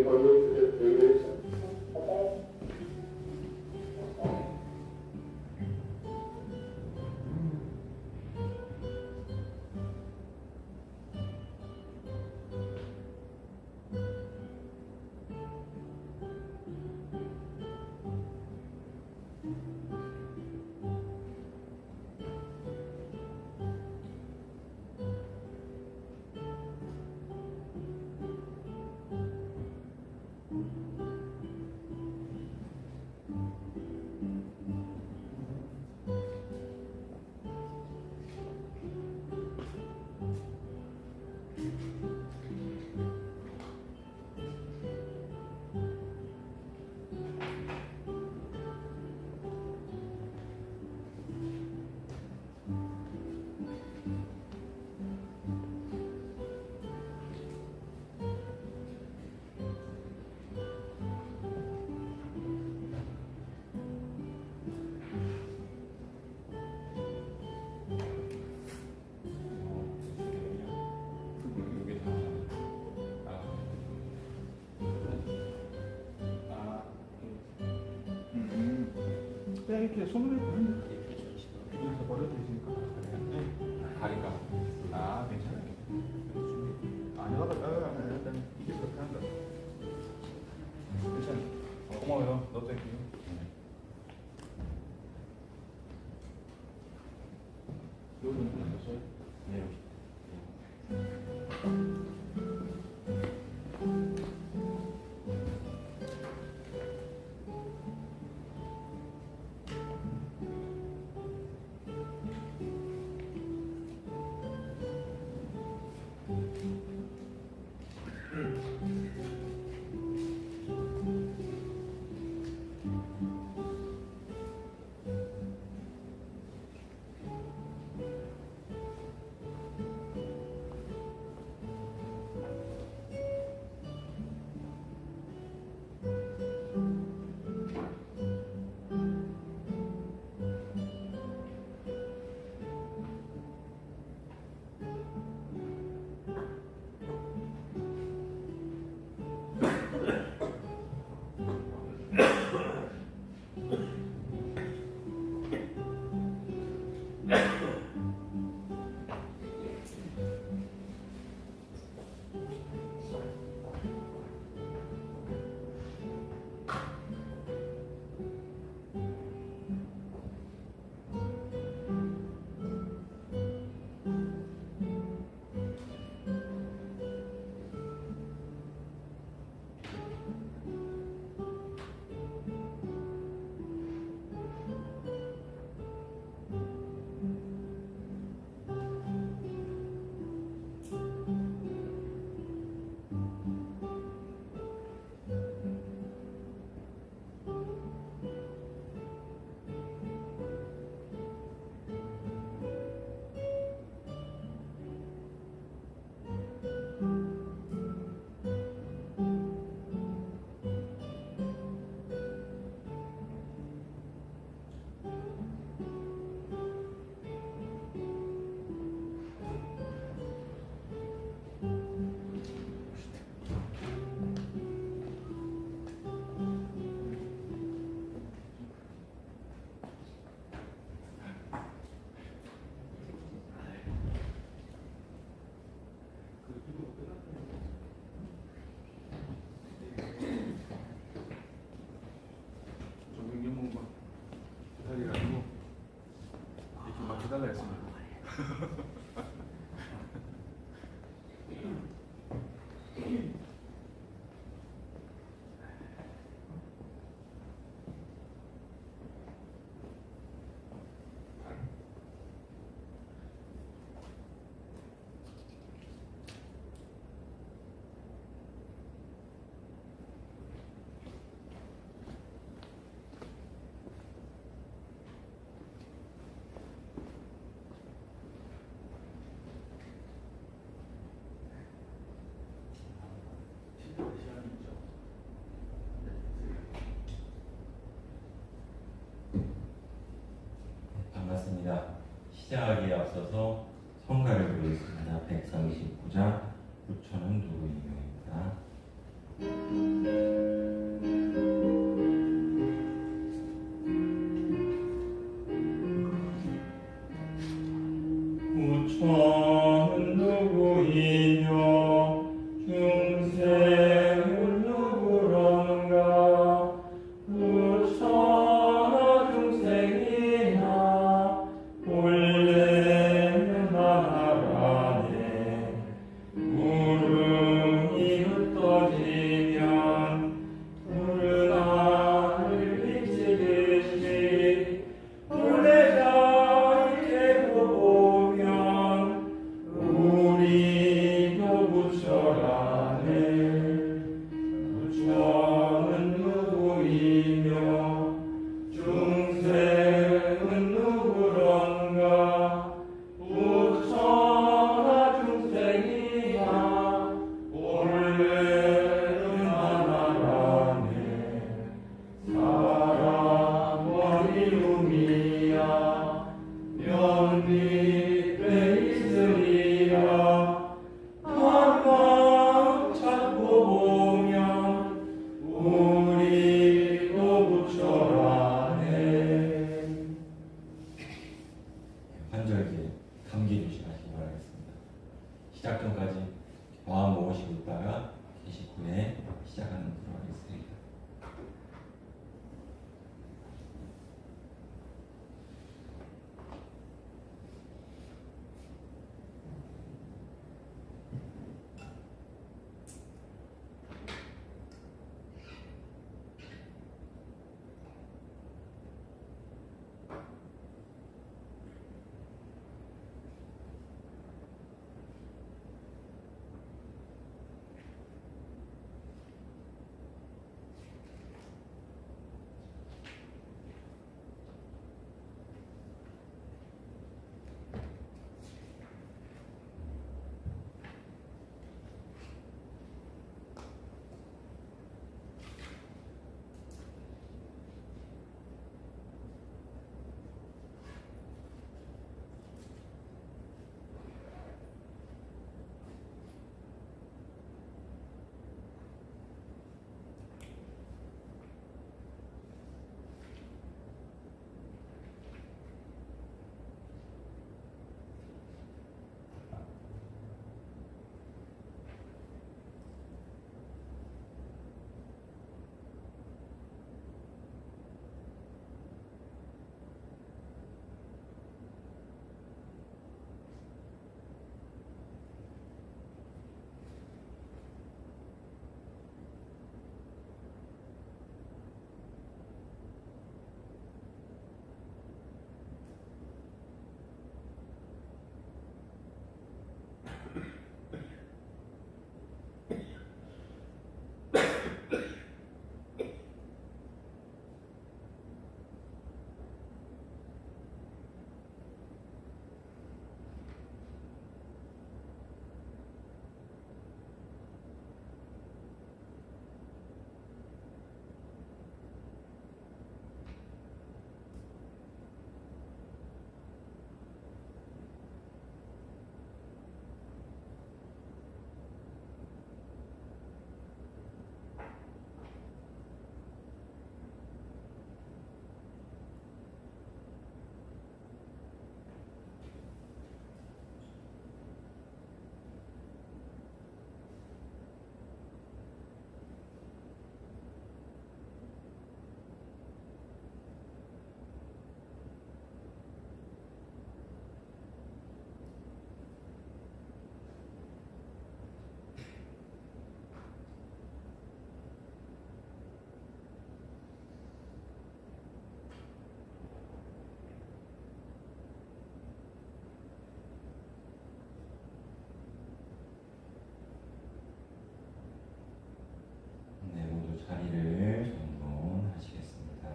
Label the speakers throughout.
Speaker 1: going to the minutes.
Speaker 2: 그냥 이렇게 손으로 해도 여기서 버려도 되니까.
Speaker 3: 다리가. 아, 괜찮아요.
Speaker 2: 아니라도 일단 이게 그렇게 한다. 괜찮아. 고마워요. 너도 할게요. 여기는 어떠세요?
Speaker 3: 네, 여기.
Speaker 2: 해달라 했습니다.
Speaker 4: 반갑습니다. 시작하기에 앞서서 성가를 부르겠습니다. 139장 부처는 누구이냐입니다. 중생은 누구런가 부처나 중생이나 본래는 하나라네 구름이 흩어지면 푸른 하늘 비치듯이 본래자 이렇게 보면 우리도 부처라네 부처는 누구이며 중생은 누구런가 부처나 중생이나 본래는 하나라네 사람은 이름이야 면밀해 있으리라 한방 찾고 보면 우리도 부처라네. 환절기에 감기 조심하시기 바라겠습니다. 시작 전까지 마음 모으시고 있다가 계식 후에 시작하는 걸로 하겠습니다. 자리를 정돈하시겠습니다.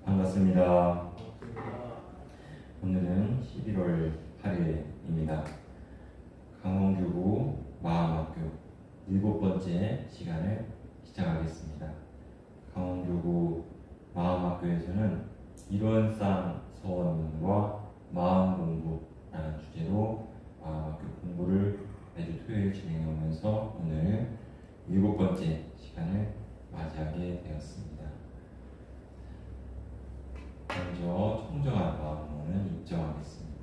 Speaker 4: 반갑습니다. 오늘은 11월 8일입니다. 강원교구 마음학교 7번째 시간을 시작하겠습니다. 강원교구 마음학교에서는 이론상 서원과 마음공부라는 주제로 마음학교 공부를 매주 토요일 진행해 오면서 오늘 7번째 시간을 맞이하게 되었습니다. 먼저 청정한 마음으로는 입정하겠습니다.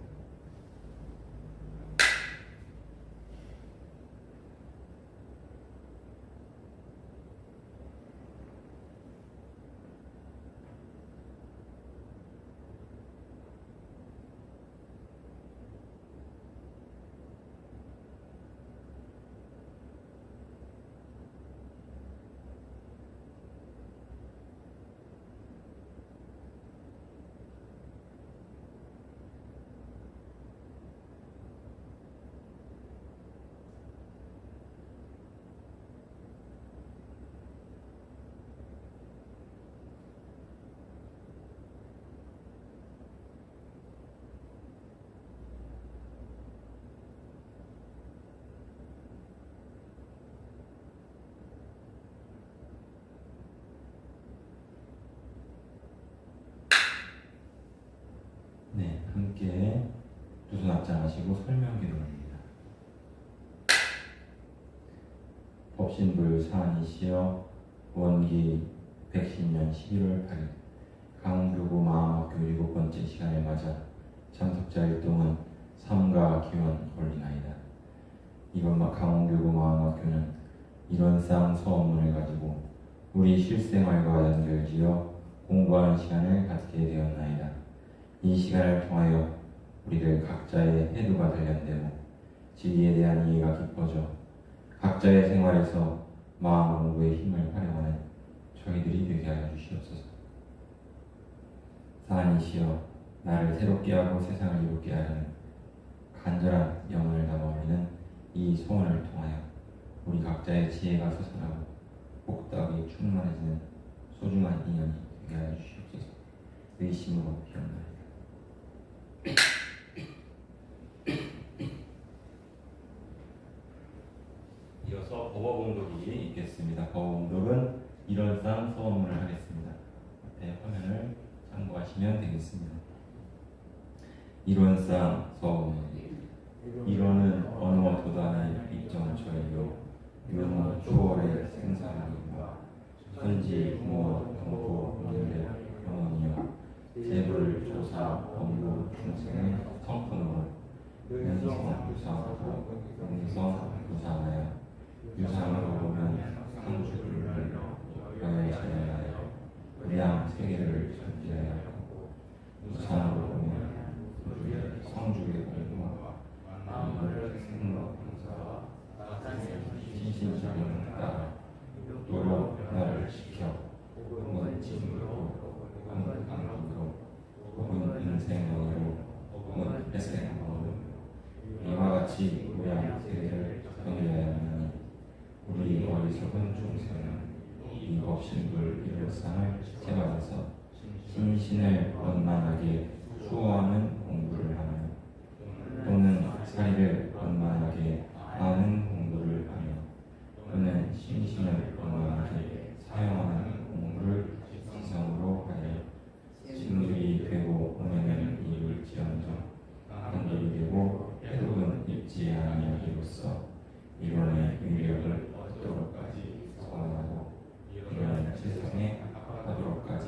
Speaker 4: 네, 함께 두 손 앞장하시고 설명 기도합니다. 법신불 사안이시여 원기 110년 11월 8일 강릉교구 마음학교 7번째 시간을 맞아 참석자 일동은 삼가 기원 올리나이다. 이번 강릉교구 마음학교는 이론상 서원문을 가지고 우리 실생활과 연결지어 공부하는 시간을 갖게 되었나이다. 이 시간을 통하여 우리들 각자의 해도가 단련되고 진리에 대한 이해가 깊어져 각자의 생활에서 마음 공부의 힘을 활용하는 저희들이 되게 하여 주시옵소서. 사안이시여 나를 새롭게 하고 세상을 이롭게 하려는 간절한 영혼을 담아올리는 이 소원을 통하여 우리 각자의 지혜가 솟아나고 복덕이 충만해지는 소중한 인연이 되게 하여 주시옵소서. 의심으로 비옵나이다. 이어서 법어봉독이 있겠습니다. 법어봉독은 이론상 서원문을 하겠습니다. 앞에 화면을 참고하시면 되겠습니다. 이론상 서원문. 이론은 언어 도단의 입정처이요 유무 초월의 생사함과 선지 부모 동포 문례 영원이요 제불 조사 법무 중생의 성품으로 연성 부사하고 공성 부사하여 유상으로 보면 상주를 여의 전하여 의양 세계를 전제하여 하고 유상으로 보면 우주의 성주의 공부와 만물을 생로 공사와 신신적인 따라 노력 나를 지켜 혹은 진으로 혹은 강으로 혹은 인생으로 혹은 회생으로 이와 같이 모양 세계를 정해야 하니 우리 어리석은 중생은 이 법신불 일일상을 제받아서 신신을 원만하게 수호하는 공부를 하며 또는 사리를 원만하게 아는 공부를 하며 또는 신신을 원만하게 사용하는 공부를 지성으로 하여 진들이 되고 오면은 이룰지언정 한결이 되고 해독은 입지 아니하기로써 이론의 위력을 얻도록까지 서원하고 이런 세상에 하도록까지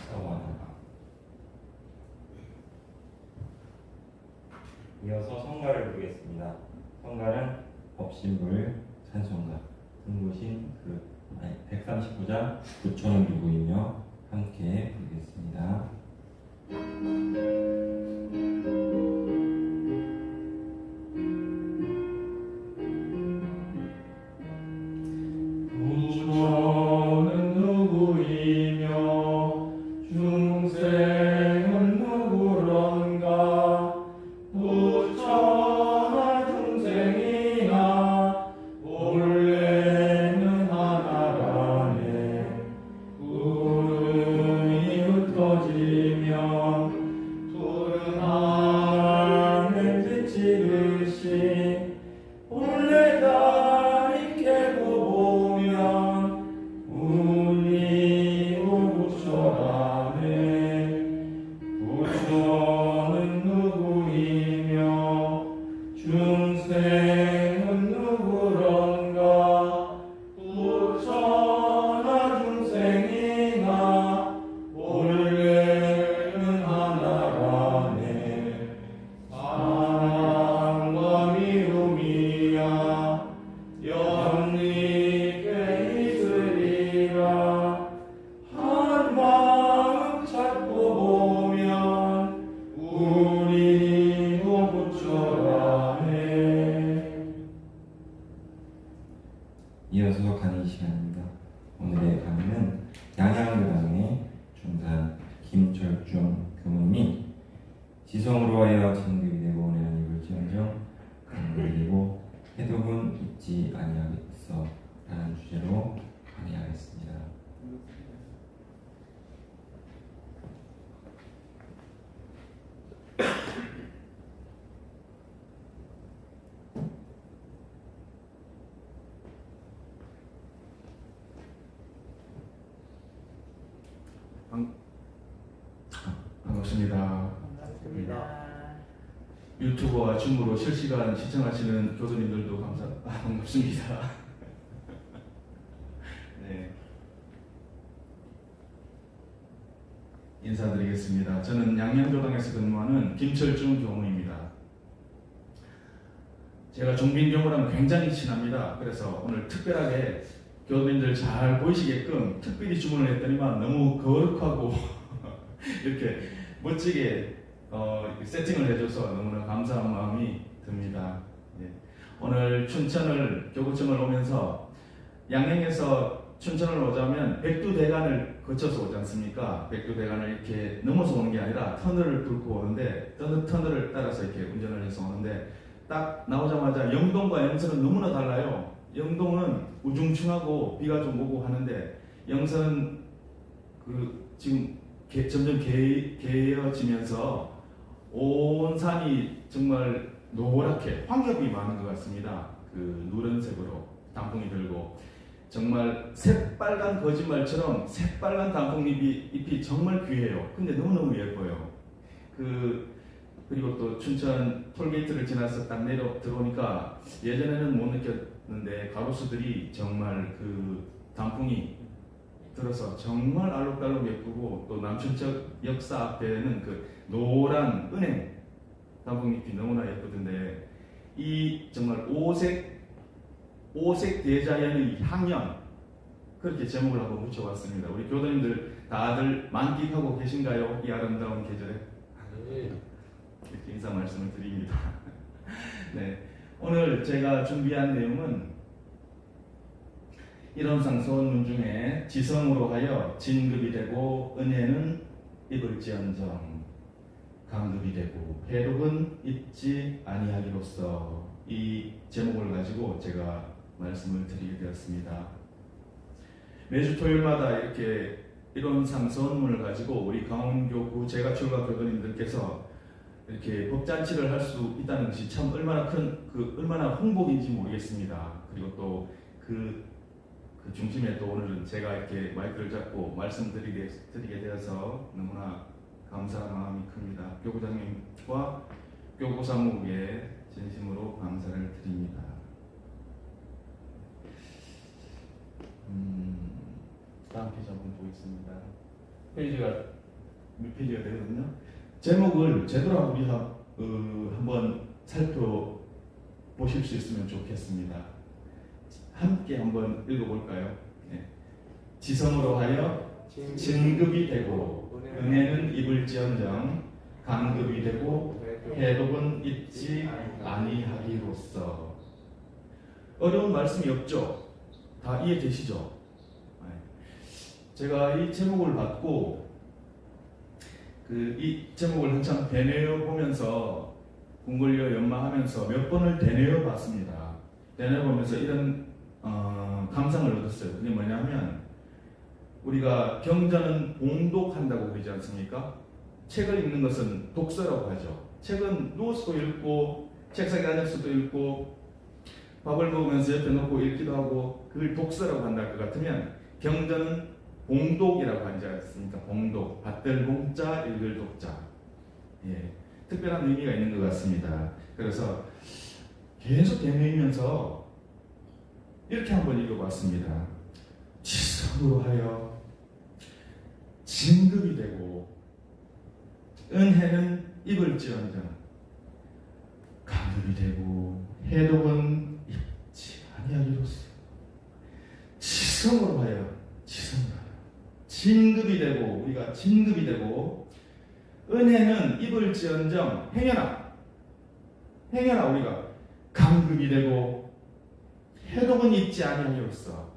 Speaker 4: 서원하다. 이어서 성가를 부르겠습니다. 성가는 법신불 찬송가 등고신 139장 부처는 누구이며 함께 부르겠습니다.
Speaker 2: 부처는 누구이며 중생은 누구런가 부처나 중생이나 본래는 하나라네 구름이 흩어지면
Speaker 4: 지성으로 하여 진급이 되고 은혜는 입을지언정 강급이 되고 해독은 잊지 아니하겠어 라는 주제로 강의하겠습니다.
Speaker 2: 반갑습니다.
Speaker 1: 반갑습니다.
Speaker 2: 유튜브와 줌으로 실시간 시청하시는 교수님들도 반갑습니다. 네. 인사드리겠습니다. 저는 양양교당에서 근무하는 김철중 교무입니다. 제가 종빈 교무랑 굉장히 친합니다. 그래서 오늘 특별하게 교수님들 잘 보이시게끔 특별히 주문을 했더니만 너무 거룩하고 이렇게 멋지게 세팅을 해줘서 너무나 감사한 마음이 듭니다. 예. 오늘 춘천을 교구청을 오면서 양양에서 춘천을 오자면 백두대간을 거쳐서 오지 않습니까? 백두대간을 이렇게 넘어서 오는 게 아니라 터널을 뚫고 오는데 터널을 따라서 이렇게 운전을 해서 오는데 딱 나오자마자 영동과 영선은 너무나 달라요. 영동은 우중충하고 비가 좀 오고 하는데 영선은 지금 점점 개어지면서 온 산이 정말 노랗게 황엽이 많은 것 같습니다. 그 누런색으로 단풍이 들고 정말 새빨간 거짓말처럼 새빨간 단풍잎이 정말 귀해요. 근데 너무너무 예뻐요. 그리고 또 춘천 톨게이트를 지나서 딱 들어오니까 예전에는 못 느꼈는데 가로수들이 정말 그 단풍이 들어서 정말 알록달록 예쁘고 또 남춘천 역사 앞에는 그 노란 은행 단풍잎이 너무나 예쁘던데 이 정말 오색 대자연의 향연 그렇게 제목을 한번 붙여봤습니다. 우리 교도님들 다들 만끽하고 계신가요? 이 아름다운 계절에? 이렇게 인사 말씀을 드립니다. 네, 오늘 제가 준비한 내용은 이론상 소원문 중에 지성으로 하여 진급이 되고 은혜는 입을지언정 강급이 되고 해독은 잊지 아니하기로써 이 제목을 가지고 제가 말씀을 드리게 되었습니다. 매주 토요일마다 이렇게 이론상 소원문을 가지고 우리 강원교구 제가출가 교도님들께서 이렇게 법잔치를 할 수 있다는 것이 참 얼마나 얼마나 홍복인지 모르겠습니다. 그리고 또 그 중심에 또 오늘은 제가 이렇게 마이크를 잡고 말씀드리게 되어서 너무나 감사한 마음이 큽니다. 교구장님과 교구사무부에 진심으로 감사를 드립니다. 다음 페이지 한번 보겠습니다. 페이지가 몇 페이지가 되거든요. 제목을 제대로 우리 한번 살펴보실 수 있으면 좋겠습니다. 함께 한번 읽어볼까요? 네. 지성으로 하여 진급이 되고 은혜는 입을지언정 강급이 되고 해독은 잊지 아니하기로써. 어려운 말씀이 없죠? 다 이해되시죠? 제가 이 제목을 받고 이 제목을 한참 되뇌어 보면서 궁궐려 연마하면서 몇 번을 되뇌어 봤습니다. 되뇌어 보면서 이런 감상을 얻었어요. 그게 뭐냐면 우리가 경전은 봉독한다고 그러지 않습니까? 책을 읽는 것은 독서라고 하죠. 책은 누워서도 읽고 책상에 앉아서도 읽고 밥을 먹으면서 옆에 놓고 읽기도 하고 그걸 독서라고 한다 것 같으면 경전은 봉독이라고 하지 않습니까? 봉독, 받들 봉자, 읽을 독자. 예, 특별한 의미가 있는 것 같습니다. 그래서 계속 되뇌이면서 이렇게 한번 읽어봤습니다. 지성으로 하여 진급이 되고 은혜는 입을지언정 강급이 되고 해독은 입지 아니하기로써. 지성으로 하여 진급이 되고 우리가 진급이 되고 은혜는 입을지언정 행여나 우리가 강급이 되고 해독은 잊지 아니하리로써.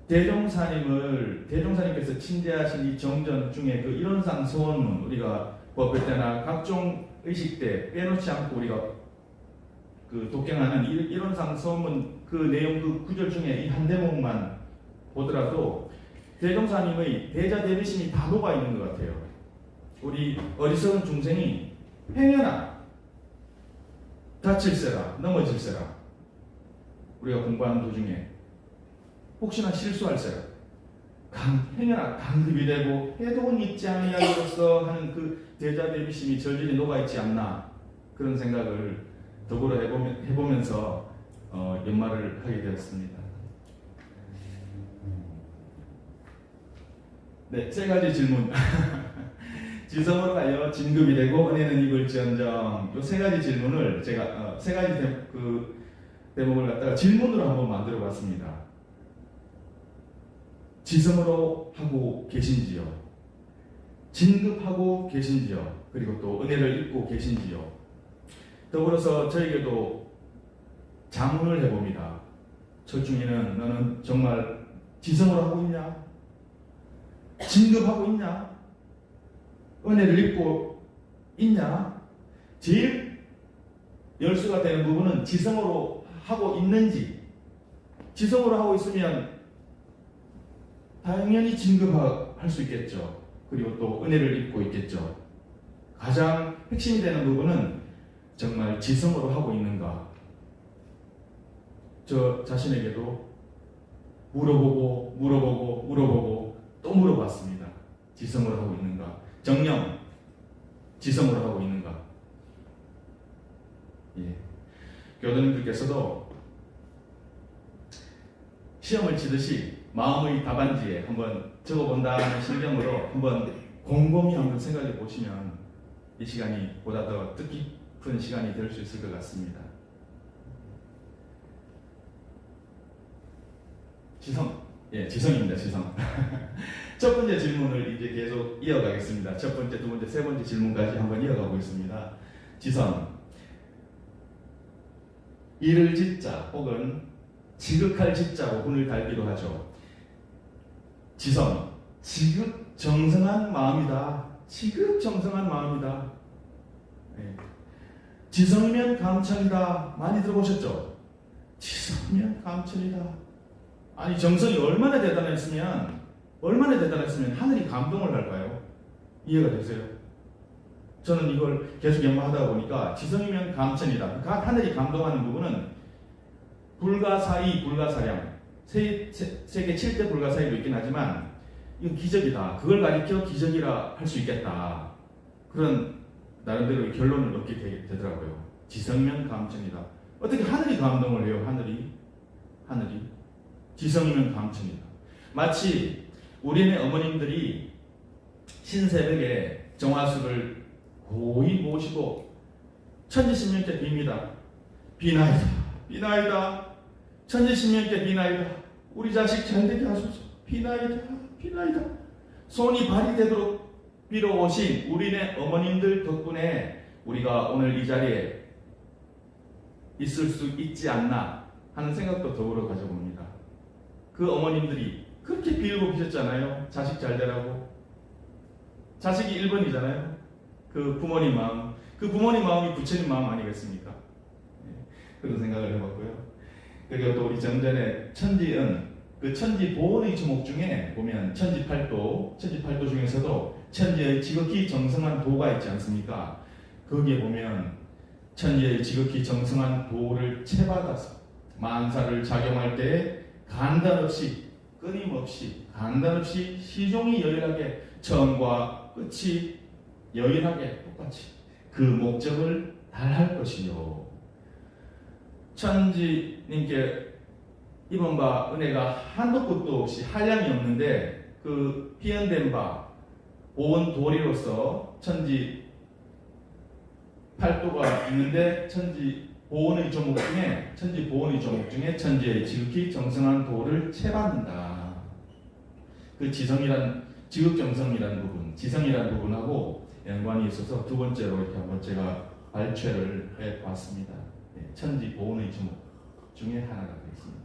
Speaker 2: 대종사님께서 친제하신 이 정전 중에 이론상 소원문 우리가 법회 때나 각종 의식 때 빼놓지 않고 우리가 그 독경하는 이론상 서문 그 내용 그 구절 중에 이 한 대목만 보더라도 대종사님의 대자대비심이 다 녹아 있는 것 같아요. 우리 어리석은 중생이 행여나 다칠세라 넘어질세라 우리가 공부하는 도중에 혹시나 실수할세라 행여나 강급이 되고 해독은 있지 아니하리로서 하는 그 대자대비심이 절절히 녹아있지 않나 그런 생각을 더불어 해보면서 연말을 하게 되었습니다. 네, 세 가지 질문. 지성으로 가여 진급이 되고 은혜는 입을지언정. 이 세 가지 질문을 제가 세 가지 대목을 갖다가 질문으로 한번 만들어봤습니다. 지성으로 하고 계신지요? 진급하고 계신지요? 그리고 또 은혜를 입고 계신지요? 더불어서 저에게도 자문을 해봅니다. 철중이는 너는 정말 지성으로 하고 있냐? 진급하고 있냐? 은혜를 입고 있냐? 제일 열수가 되는 부분은 지성으로 하고 있는지. 지성으로 하고 있으면 당연히 진급할 수 있겠죠. 그리고 또 은혜를 입고 있겠죠. 가장 핵심이 되는 부분은 정말 지성으로 하고 있는가. 저 자신에게도 물어보고 또 물어봤습니다. 지성으로 하고 있는가. 정녕 지성으로 하고 있는가. 예. 교도님들께서도 시험을 치듯이 마음의 답안지에 한번 적어본다는 심경으로 한번 곰곰이 한번 생각해 보시면 이 시간이 보다 더 뜻깊은 시간이 될 수 있을 것 같습니다. 지성입니다. 지성. 첫 번째 질문을 이제 계속 이어가겠습니다. 첫 번째, 두 번째, 세 번째 질문까지 한번 이어가고 있습니다. 지성. 이를 짓자 혹은 지극할 짓자로 혼을 달기도 하죠. 지성. 지극정성한 마음이다. 지극정성한 마음이다. 네. 지성이면 감천이다. 많이 들어보셨죠? 지성이면 감천이다. 아니 정성이 얼마나 대단했으면 하늘이 감동을 할까요? 이해가 되세요? 저는 이걸 계속 연마하다 보니까 지성이면 감천이다. 하늘이 감동하는 부분은 불가사의, 불가사량 세계 7대 불가사의도 있긴 하지만 이건 기적이다. 그걸 가리켜 기적이라 할 수 있겠다. 그런 나름대로 결론을 얻게 되더라고요. 지성이면 감천이다. 어떻게 하늘이 감동을 해요? 하늘이 지성이면 감천이다. 마치 우리네 어머님들이 신새벽에 정화수를 고이 모시고 천지신명께 빕니다. 비나이다. 천지신명께 비나이다. 우리 자식 잘되게 하소서. 비나이다. 손이 발이 되도록 빌어오신 우리네 어머님들 덕분에 우리가 오늘 이 자리에 있을 수 있지 않나 하는 생각도 더불어 가져봅니다. 그 어머님들이 그렇게 빌고 계셨잖아요. 자식 잘 되라고. 자식이 1번이잖아요. 그 부모님 마음. 그 부모님 마음이 부처님 마음 아니겠습니까? 그런 생각을 해봤고요. 그리고 또 우리 정전에 천지은, 그 천지 보원의 주목 중에 보면 천지팔도 중에서도 천지의 지극히 정성한 도가 있지 않습니까? 거기에 보면 천지의 지극히 정성한 도를 채받아서 만사를 작용할 때 끊임없이 시종이 여일하게 처음과 끝이 여일하게 똑같이 그 목적을 달할 것이요. 천지님께 입은 바 은혜가 한도 끝도 없이 한량이 없는데 그 피현된 바 보온 도리로서 천지 팔도가 있는데 천지 보온의 조목 중에 천지의 지극히 정성한 도를 채받는다. 그 지극정성이라는 부분, 지성이라는 부분하고 연관이 있어서 두 번째로 이렇게 한번 제가 발췌를 해봤습니다. 천지 보온의 조목 중에 하나가 되겠습니다.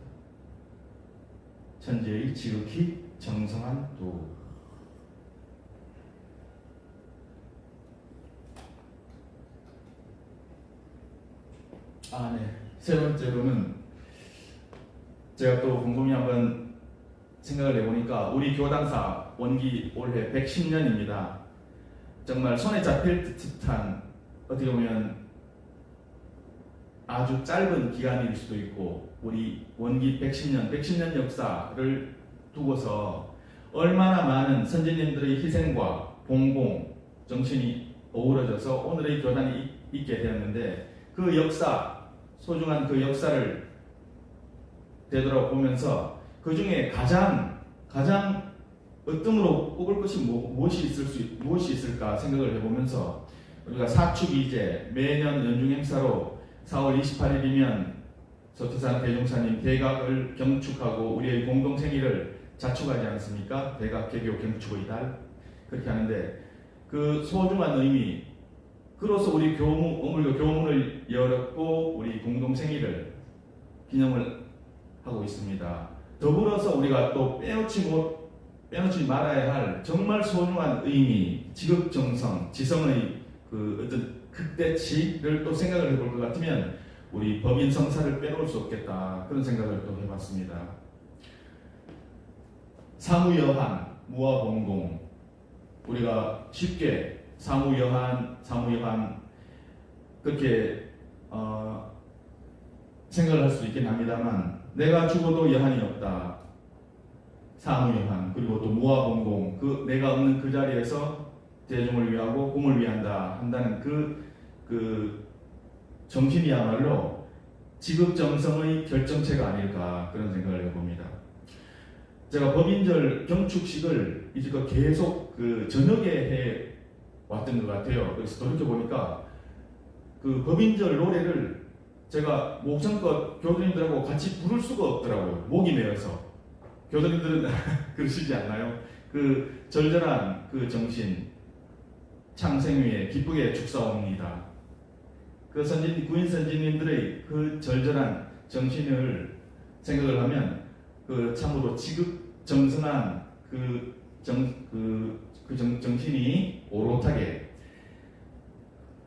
Speaker 2: 천지의 지극히 정성한 도. 네. 세 번째로는 제가 또 곰곰이 한번 생각을 해보니까 우리 교당사 원기 올해 110년입니다. 정말 손에 잡힐 듯한 어떻게 보면 아주 짧은 기간일 수도 있고 우리 원기 110년 역사를 두고서 얼마나 많은 선진님들의 희생과 봉공, 정신이 어우러져서 오늘의 교단이 있게 되었는데 그 역사, 소중한 그 역사를 되돌아보면서 그 중에 가장 으뜸으로 꼽을 것이 무엇이 있을까 생각을 해보면서 우리가 사축이제 매년 연중 행사로 4월 28일이면 서태산 대종사님 대각을 경축하고 우리의 공동생일을 자축하지 않습니까? 대각 개교 경축의 달 그렇게 하는데 그 소중한 의미 그로서 우리 어물교 교문을 열었고 우리 공동생일을 기념을 하고 있습니다. 더불어서 우리가 또 빼놓지 말아야 할 정말 소중한 의미, 지극정성, 지성의 그 어떤 극대치를 또 생각을 해볼 것 같으면 우리 법인 성사를 빼놓을 수 없겠다 그런 생각을 또 해봤습니다. 사무여한, 무아봉공 우리가 쉽게 사무여한 그렇게 생각을 할 수 있긴 합니다만 내가 죽어도 여한이 없다. 사무여한 그리고 또 무아봉공 그 내가 없는 그 자리에서 대중을 위하고 공을 위한다 한다는 그 정신이야말로 지극정성의 결정체가 아닐까 그런 생각을 해봅니다. 제가 법인절 경축식을 이제껏 계속 그 저녁에 해 왔던 것 같아요. 그래서 돌이켜보니까 그 법인절 노래를 제가 목청껏 교도님들하고 같이 부를 수가 없더라고요. 목이 메어서. 교도님들은 그러시지 않나요? 그 절절한 그 정신, 창생 위에 기쁘게 죽사옵니다. 그 구인 선진님들의 그 절절한 정신을 생각을 하면 그 참으로 지극정성한 정신이 오롯하게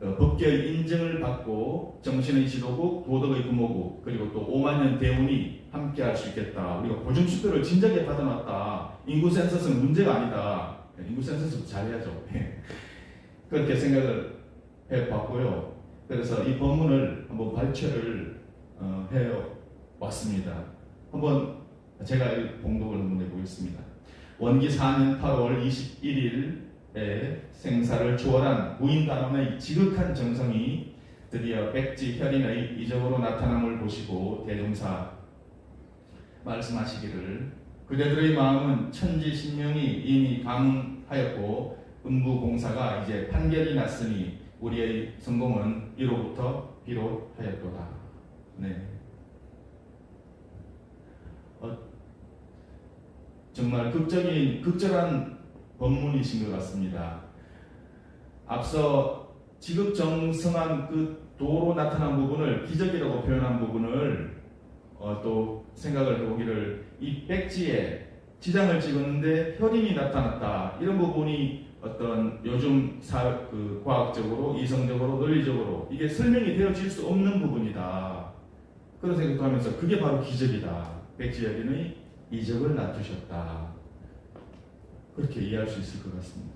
Speaker 2: 법계의 인정을 받고 정신의 지도국, 도덕의 부모국, 그리고 또 5만년 대운이 함께할 수 있겠다. 우리가 보증수표를 진작에 받아놨다. 인구 센서스는 문제가 아니다. 인구 센서스도 잘해야죠. 그렇게 생각을 해봤고요. 그래서 이 법문을 한번 발췌를 해왔습니다. 한번 제가 봉독을 한번 해보겠습니다. 원기 4년 8월 21일에 생사를 초월한 무인단원의 지극한 정성이 드디어 백지 혈인의 이적으로 나타남을 보시고 대종사 말씀하시기를 그대들의 마음은 천지신명이 이미 감하였고 음부공사가 이제 판결이 났으니 우리의 성공은 이로부터 비롯하였도다. 네. 정말 극절한 법문이신 것 같습니다. 앞서 지극정성한 그 도로 나타난 부분을 기적이라고 표현한 부분을 또 생각을 해보기를 이 백지에 지장을 찍었는데 혈인이 나타났다. 이런 부분이 어떤 요즘 과학적으로, 이성적으로, 논리적으로 이게 설명이 되어질 수 없는 부분이다. 그런 생각도 하면서 그게 바로 기적이다. 백지 혈인의 이적을 낮추셨다. 그렇게 이해할 수 있을 것 같습니다.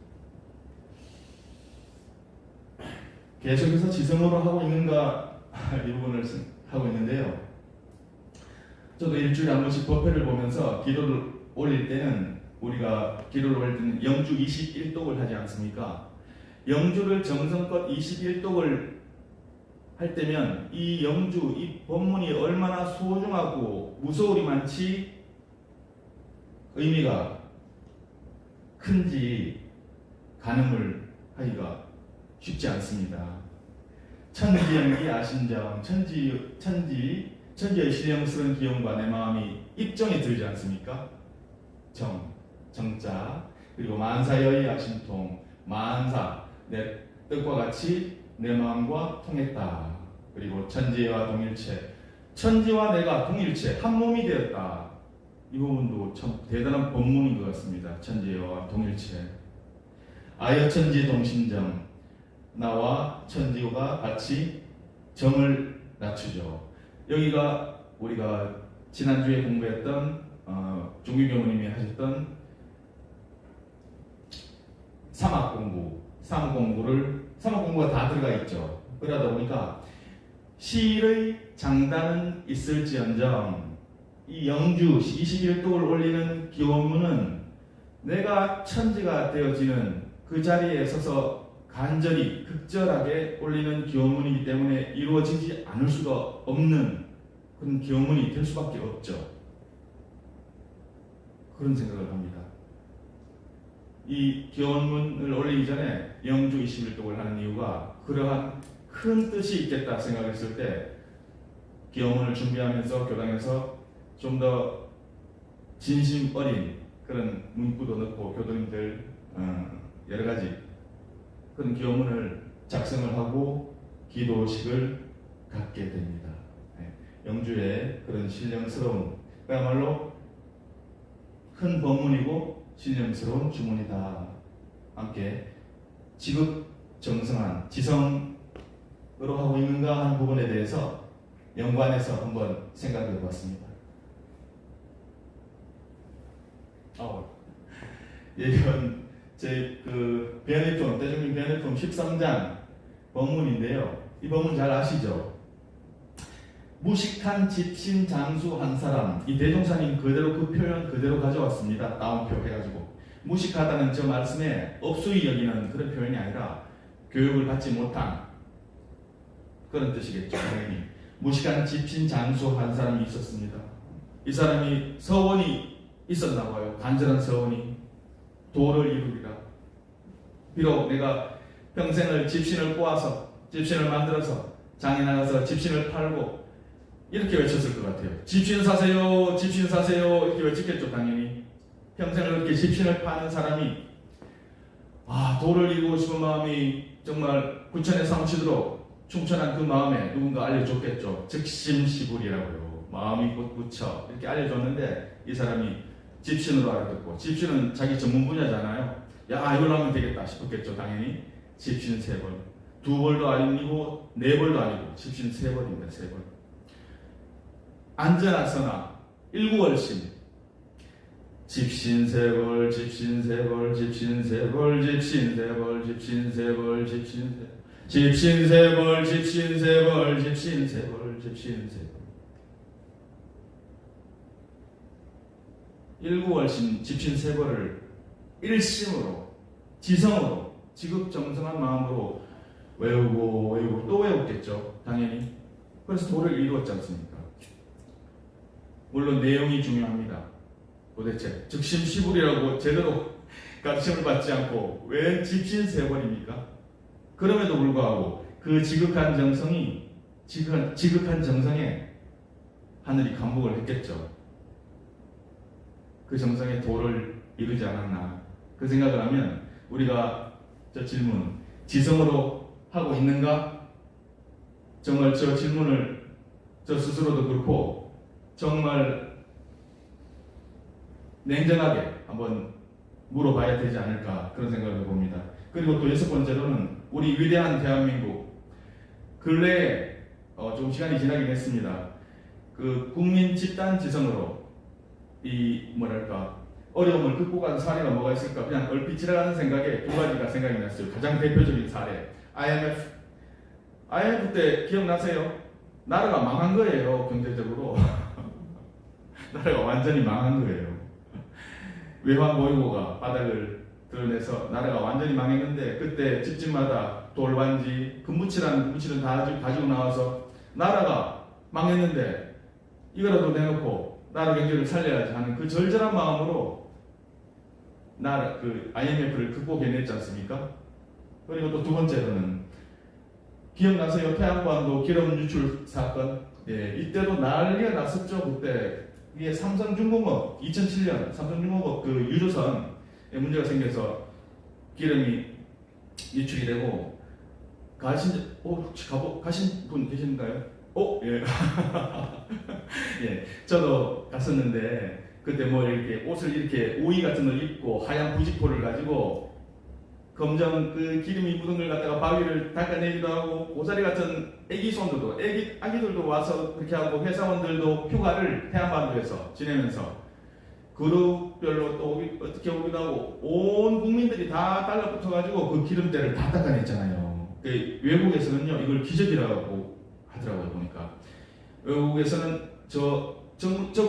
Speaker 2: 계속해서 지성으로 하고 있는가 이 부분을 하고 있는데요. 저도 일주일에 한 번씩 법회를 보면서 기도를 올릴 때는 우리가 기도를 올릴 때는 영주 21독을 하지 않습니까? 영주를 정성껏 21독을 할 때면 이 영주, 이 법문이 얼마나 소중하고 무서우리만치 의미가 큰지 가늠을 하기가 쉽지 않습니다. 천지연기 아신정, 천지의 신령스러운 기용과 내 마음이 입정에 들지 않습니까? 정자, 그리고 만사여의 아신통, 만사, 내 뜻과 같이 내 마음과 통했다. 그리고 천지와 동일체, 천지와 내가 동일체, 한 몸이 되었다. 이 부분도 참 대단한 법문인 것 같습니다. 천지와 동일체. 아여천지 동신정, 나와 천지가 같이 정을 낮추죠. 여기가 우리가 지난주에 공부했던 종규교무님이 하셨던 사막 공부가 다 들어가 있죠. 그러다 보니까 시의 장단은 있을지언정 이 영주 21독을 올리는 기원문은 내가 천지가 되어지는 그 자리에 서서 간절히 극절하게 올리는 기원문이기 때문에 이루어지지 않을 수가 없는 그런 기원문이 될 수밖에 없죠. 그런 생각을 합니다. 이 기원문을 올리기 전에 영주 21독을 하는 이유가 그러한 큰 뜻이 있겠다 생각했을 때 기원문을 준비하면서 교당에서 좀 더 진심 어린 그런 문구도 넣고 교도님들 여러 가지 그런 기원문을 작성을 하고 기도식을 갖게 됩니다. 영주의 그런 신령스러운 그야말로 큰 법문이고 신령스러운 주문이다. 함께 지극정성한 지성으로 하고 있는가 하는 부분에 대해서 연관해서 한번 생각해 보았습니다. 이건 제 변해품 대중민 변해품 13장 법문인데요. 이 법문 잘 아시죠? 무식한 집신 장수 한 사람. 이 대종사님 그대로 그 표현 그대로 가져왔습니다. 따옴표 해가지고 무식하다는 저 말씀에 업수히 여기는 그런 표현이 아니라 교육을 받지 못한 그런 뜻이겠죠. 당연히 무식한 집신 장수 한 사람이 있었습니다. 이 사람이 서원이 있었나 봐요. 간절한 서원이 도를 이루리라. 비록 내가 평생을 집신을 꼬아서 집신을 만들어서 장에 나가서 집신을 팔고 이렇게 외쳤을 것 같아요. 집신 사세요, 집신 사세요 이렇게 외쳤겠죠. 당연히 평생을 그렇게 집신을 파는 사람이 도를 이루고 싶은 마음이 정말 구천에 사무치도록 충천한 그 마음에 누군가 알려줬겠죠. 즉심시불이라고요. 마음이 꿋꿋쳐 이렇게 알려줬는데 이 사람이 집신으로 알아듣고 집신은 자기 전문 분야잖아요. 야 이걸로 하면 되겠다 싶었겠죠. 당연히 집신 3벌 2벌도 아니고 4벌도 아니고 집신 3벌입니다. 3벌 안전하서나 일구월신 집신 3벌 집신 3벌 집신 3벌 집신 3벌 집신 3벌 집신 3벌 집신 3벌 집신 3벌 집신 3벌 집신 3벌 일구월신 집신 3벌을 일심으로 지성으로 지극정성한 마음으로 외우고 또 외웠겠죠. 당연히. 그래서 도를 이루었지 않습니까? 물론 내용이 중요합니다. 도대체 즉심시불이라고 제대로 가르침을 받지 않고 왜 집신 3벌입니까? 그럼에도 불구하고 그 지극한 정성에 하늘이 감복을 했겠죠. 그 정성의 도를 이루지 않았나 그 생각을 하면 우리가 저 질문 지성으로 하고 있는가? 정말 저 질문을 저 스스로도 그렇고 정말 냉정하게 한번 물어봐야 되지 않을까 그런 생각을 해봅니다. 그리고 또 6번째로는 우리 위대한 대한민국 근래에 좀 시간이 지나긴 했습니다. 그 국민 집단 지성으로 이 어려움을 극복한 사례가 뭐가 있을까? 그냥 얼핏 지나가는 생각에 2가지가 생각이 났어요. 가장 대표적인 사례 IMF 때 기억나세요? 나라가 망한 거예요. 경제적으로 나라가 완전히 망한 거예요. 외환 보유고가 바닥을 드러내서 나라가 완전히 망했는데 그때 집집마다 돌반지 금붙이라는 금붙이는 다 가지고 나와서 나라가 망했는데 이거라도 내놓고 나라 경제를 살려야지 하는 그 절절한 마음으로 그 IMF를 극복해냈지 않습니까? 그리고 또 2번째로는 기억나세요? 태양광도 기름 유출 사건. 이때도 난리가 났었죠. 그때 이게 삼성중공업 2007년 삼성중공업 그 유조선에 문제가 생겨서 기름이 유출이 되고 가신 분 계신가요? 예. 예, 저도 갔었는데 그때 이렇게 옷을 이렇게 오이 같은 걸 입고 하얀 부직포를 가지고 검정 그 기름이 묻은 걸 갖다가 바위를 닦아내기도 하고 고사리 같은 애기 손들도 아기들도 와서 그렇게 하고 회사원들도 휴가를 해안반도에서 지내면서 그룹별로 또 어떻게 오기도 하고 온 국민들이 다 달라붙어가지고 그 기름때를 다 닦아냈잖아요. 그 외국에서는요 이걸 기적이라고 하더라고요. 보니까 외국에서는 저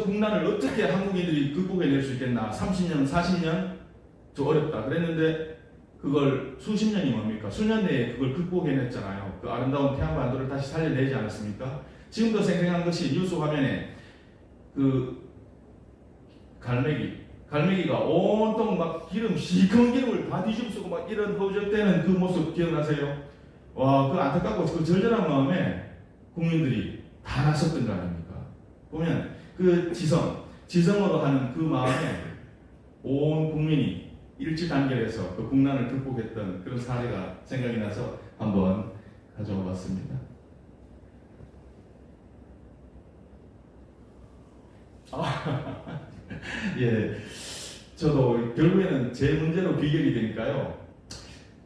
Speaker 2: 국난을 어떻게 한국인들이 극복해낼 수 있겠나, 30년 40년 좀 어렵다 그랬는데 그걸 수십 년이 뭡니까? 수년 내에 그걸 극복해냈잖아요. 그 아름다운 태양반도를 다시 살려내지 않았습니까? 지금도 생생한 것이 뉴스 화면에 그 갈매기가 온통 막 기름, 시커먼 기름을 다 뒤집어쓰고 막 이런 허우적대는 그 모습 기억나세요? 와, 그 안타깝고 그 절절한 마음에 국민들이 다 나섰던 거 아닙니까? 보면 그 지성으로 하는 그 마음에 온 국민이 일치단결해서 그 국난을 극복했던 그런 사례가 생각이 나서 한번 가져와 봤습니다. 예, 저도 결국에는 제 문제로 귀결이 되니까요.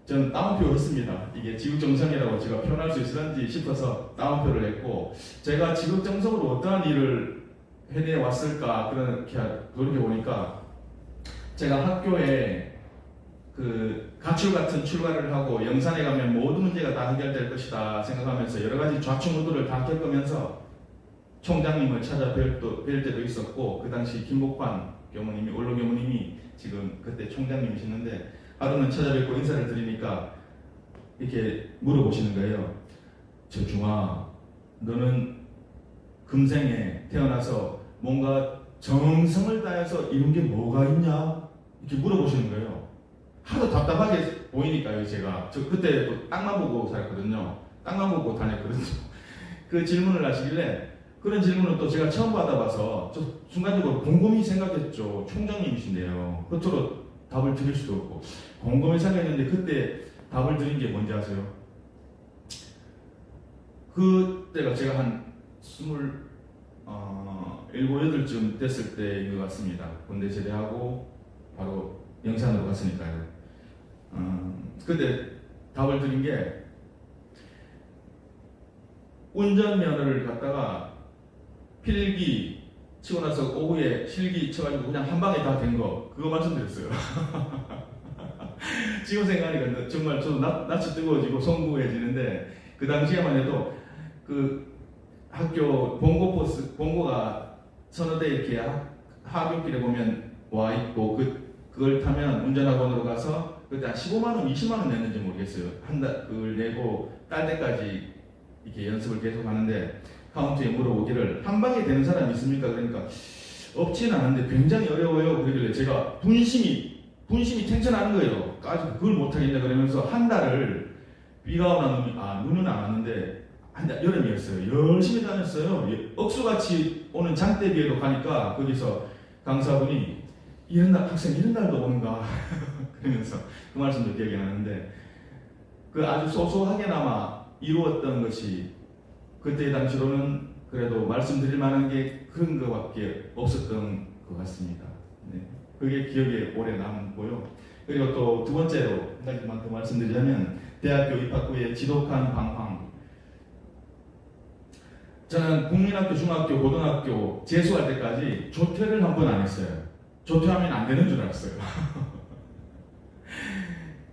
Speaker 2: 저는 따옴표를 했습니다. 이게 지극정성이라고 제가 표현할 수 있을런지 싶어서 따옴표를 했고, 제가 지극정성으로 어떠한 일을 해내 왔을까 그렇게 돌이켜보니까 제가 학교에 그 가출 같은 출가를 하고 영산에 가면 모든 문제가 다 해결될 것이다 생각하면서 여러 가지 좌충우돌을 다 겪으면서 총장님을 찾아뵐 때도 있었고, 그 당시 김복환 교무님이, 원로 교무님이 지금 그때 총장님이셨는데 하루는 찾아뵙고 인사를 드리니까 이렇게 물어보시는 거예요. 저중아, 너는 금생에 태어나서 뭔가 정성을 다해서 이룬 게 뭐가 있냐? 이렇게 물어보시는 거예요. 하도 답답하게 보이니까요. 제가 저 그때 또 땅만 보고 살았거든요. 땅만 보고 다녔거든요. 그 질문을 하시길래, 그런 질문을 또 제가 처음 받아봐서 저 순간적으로 곰곰이 생각했죠. 총장님이신데요. 겉으로 답을 드릴 수도 없고 곰곰이 생각했는데 그때 답을 드린 게 뭔지 아세요? 그때가 제가 한 27, 8쯤 됐을 때인 것 같습니다. 군대 제대하고 바로 영산으로 갔으니까요. 그때 답을 드린 게, 운전면허를 갖다가 필기 치고 나서 오후에 실기 쳐가지고 그냥 한 방에 다 된 거, 그거 말씀드렸어요. 지금 생각하니까 정말 저도 낯이 뜨거워지고 송구해지는데, 그 당시에만 해도 그 학교 봉고가 서너 대 이렇게 하굣길에 보면 와 있고, 그걸 타면 운전학원으로 가서 그때 한 15만원, 20만원 냈는지 모르겠어요. 한 달 그걸 내고 딸 때까지 이렇게 연습을 계속 하는데, 카운트에 물어보기를 한 방에 되는 사람이 있습니까? 그러니까 없지는 않은데 굉장히 어려워요. 그러길래 제가 분심이 탱천하는 거예요. 아직 그걸 못하겠냐 그러면서 한 달을, 비가 오나 눈은 안 왔는데 한 달, 여름이었어요. 열심히 다녔어요. 억수같이 오는 장대비에도 가니까 거기서 강사분이 학생 이런 날도 오는가 그러면서 그 말씀도 기억이 나는데, 그 아주 소소하게나마 이루었던 것이 그때 당시로는 그래도 말씀드릴 만한 게 그런 것밖에 없었던 것 같습니다. 네. 그게 기억에 오래 남고요. 그리고 또 두 번째로 한 가지만 더 말씀드리자면, 대학교 입학 후에 지독한 방황. 저는 국민학교, 중학교, 고등학교 재수할 때까지 조퇴를 한 번 안 했어요. 조퇴하면 안 되는 줄 알았어요.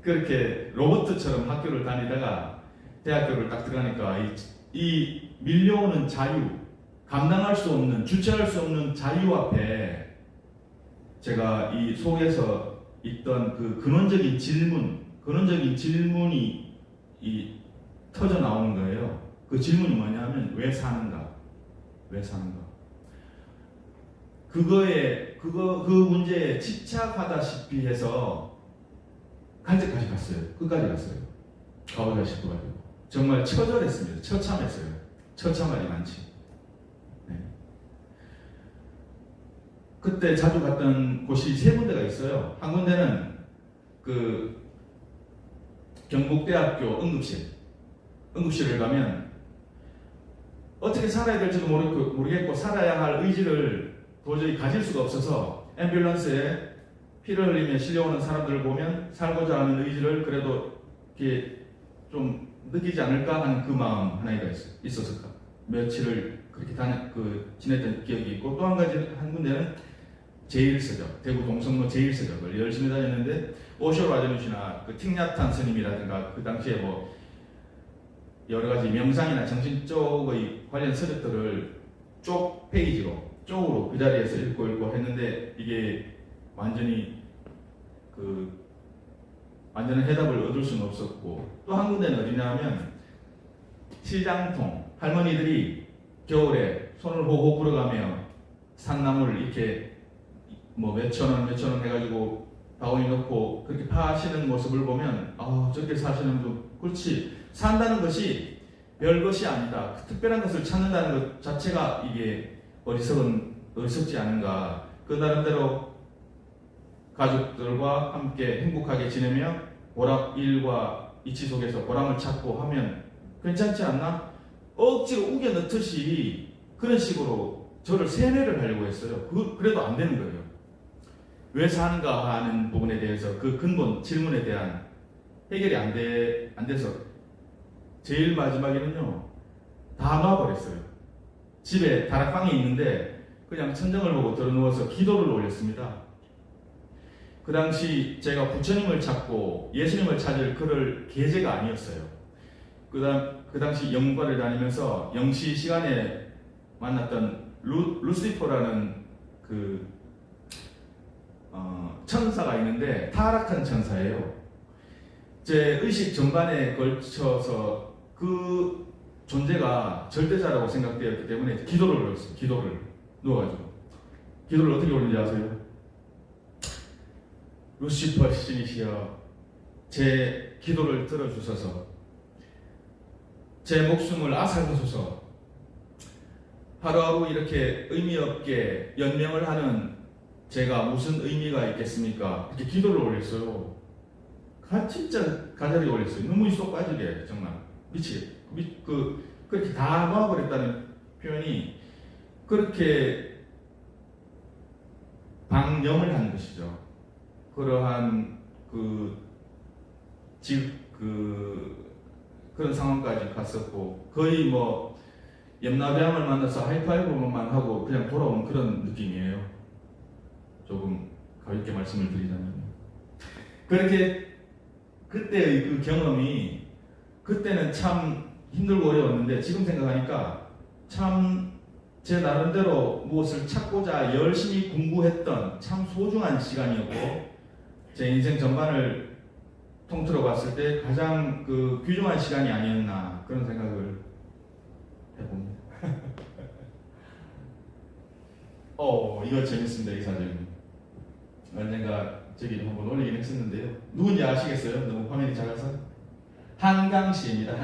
Speaker 2: 그렇게 로봇처럼 학교를 다니다가 대학교를 딱 들어가니까 이 밀려오는 자유, 감당할 수 없는, 주체할 수 없는 자유 앞에 제가 이 속에서 있던 그 근원적인 질문이 터져 나오는 거예요. 그 질문이 뭐냐면, 왜 사는가? 왜 사는가? 그 문제에 집착하다시피 해서 갈 때까지 갔어요. 끝까지 갔어요. 가보자 싶어가지고. 정말 처절했습니다. 처참했어요. 처참하지 많지. 네. 그때 자주 갔던 곳이 세 군데가 있어요. 한 군데는 그 경북대학교 응급실을 가면 어떻게 살아야 될지도 모르겠고 살아야 할 의지를 도저히 가질 수가 없어서 앰뷸런스에 피를 흘리며 실려오는 사람들을 보면 살고자 하는 의지를 그래도 이렇게 좀 느끼지 않을까 하는 그 마음 하나가 있었을까. 며칠을 그렇게 지냈던 기억이 있고, 또 한 가지 한 군데는 제1서적, 대구 동성로 제1서적을 열심히 다녔는데, 오쇼 라자누시나 그 틱냐탄 스님이라든가 그 당시에 뭐 여러 가지 명상이나 정신 쪽의 관련 서적들을 쪽 페이지로 쪽으로 그 자리에서 읽고 했는데, 이게 완전히 완전한 해답을 얻을 수는 없었고, 또 한 군데는 어디냐면 시장통, 할머니들이 겨울에 손을 호호 불어가며 산나물 이렇게 뭐 몇천 원 해가지고 바구니 넣고 그렇게 파시는 모습을 보면, 저렇게 사시는 분, 그렇지, 산다는 것이 별것이 아니다, 특별한 것을 찾는다는 것 자체가 이게 어리석지 않은가. 그 나름대로 가족들과 함께 행복하게 지내며 일과 이치 속에서 보람을 찾고 하면 괜찮지 않나? 억지로 우겨 넣듯이 그런 식으로 저를 세뇌를 하려고 했어요. 그래도 안 되는 거예요. 왜 사는가 하는 부분에 대해서 그 근본 질문에 대한 해결이 안 돼서 제일 마지막에는요, 다 놔버렸어요. 집에 다락방이 있는데 그냥 천정을 보고 들어누워서 기도를 올렸습니다. 그 당시 제가 부처님을 찾고 예수님을 찾을 그럴 계제가 아니었어요. 그 당시 영문과를 다니면서 영시 시간에 만났던 루시퍼라는 천사가 있는데 타락한 천사예요. 제 의식 전반에 걸쳐서 그 존재가 절대자라고 생각되었기 때문에 기도를 올렸어요. 기도를 누워가지고. 기도를 어떻게 올리는지 아세요? 루시퍼 신이시여, 제 기도를 들어주셔서 제 목숨을 앗아가소서. 하루하루 이렇게 의미 없게 연명을 하는 제가 무슨 의미가 있겠습니까? 이렇게 기도를 올렸어요. 진짜 가자리 올렸어요. 눈물이 쏙 빠지게, 정말 미치게. 그렇게 다 놓아버렸다는 표현이 그렇게 방념을 한 것이죠. 그러한 그런 상황까지 갔었고, 거의 뭐 염라대왕을 만나서 하이파이브만 하고 그냥 돌아온 그런 느낌이에요. 조금 가볍게 말씀을 드리자면, 그렇게 그때의 그 경험이, 그때는 참 힘들고 어려웠는데 지금 생각하니까 참 제 나름대로 무엇을 찾고자 열심히 공부했던 참 소중한 시간이었고, 제 인생 전반을 통틀어 봤을 때 가장 귀중한 시간이 아니었나, 그런 생각을 해봅니다. 이거 재밌습니다. 이 사진 언젠가 저기 한번 올리긴 했었는데요. 누군지 아시겠어요? 너무 화면이 작아서. 한강시입니다.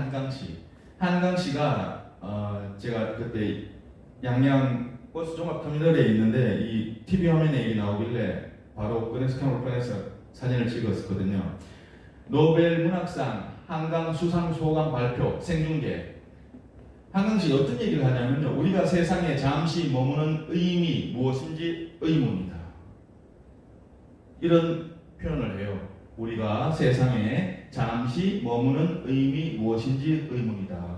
Speaker 2: 한강시가 제가 그때 양양 버스 종합터미널에 있는데 이 TV 화면에 이게 나오길래 바로 꺼내서 카메라 꺼내서 사진을 찍었었거든요. 노벨 문학상 한강 수상 소감 발표 생중계. 한강시가 어떤 얘기를 하냐면요, 우리가 세상에 잠시 머무는 의미 무엇인지 의문이다, 이런 표현을 해요. 우리가 세상에 잠시 머무는 의미 무엇인지 의문이다.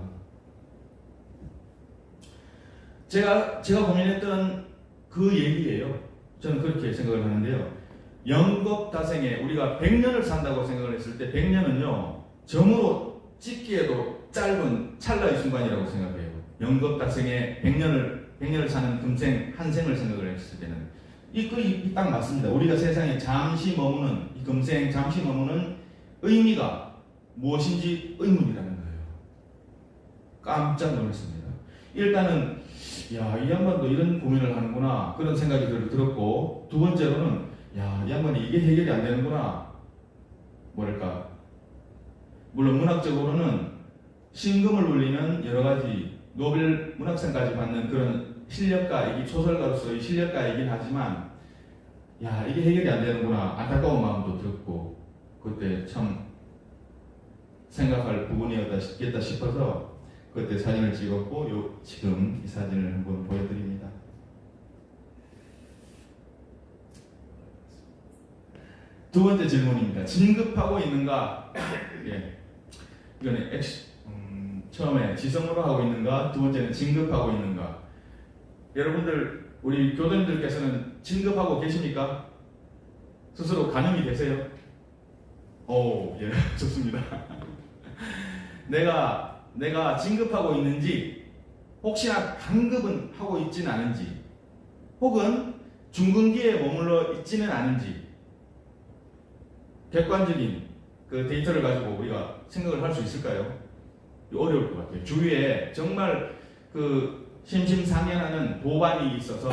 Speaker 2: 제가 고민했던 그 얘기예요. 저는 그렇게 생각을 하는데요. 영겁다생에 우리가 100년을 산다고 생각을 했을 때 100년은요, 점으로 찍기에도 짧은 찰나의 순간이라고 생각해요. 영겁다생에 100년을 사는 금생 한 생을 생각을 했을 때는 이 딱 맞습니다. 우리가 세상에 잠시 머무는, 이 금생 잠시 머무는 의미가 무엇인지 의문이라는 거예요. 깜짝 놀랐습니다. 일단은 이 양반도 이런 고민을 하는구나, 그런 생각이 들었고, 두 번째로는 이 양반이 이게 해결이 안 되는구나. 물론 문학적으로는 신금을 울리는 여러 가지 노벨 문학상까지 받는 그런 실력가이기, 소설가로서의 실력가이긴 하지만, 이게 해결이 안 되는구나, 안타까운 마음도 들었고, 그때 참 생각할 부분이었겠다 싶어서 그때 사진을 찍었고, 지금 이 사진을 한번 보여드립니다. 두 번째 질문입니다. 진급하고 있는가? 예. 이거는 처음에 지성으로 하고 있는가? 두 번째는 진급하고 있는가? 여러분들, 우리 교도님들께서는 진급하고 계십니까? 스스로 가늠이 되세요? 오, 예, 좋습니다. 내가 진급하고 있는지, 혹시나 강급은 하고 있지는 않은지, 혹은 중근기에 머물러 있지는 않은지, 객관적인 그 데이터를 가지고 우리가 생각을 할 수 있을까요? 어려울 것 같아요. 주위에 정말 그 심심상연하는 보반이 있어서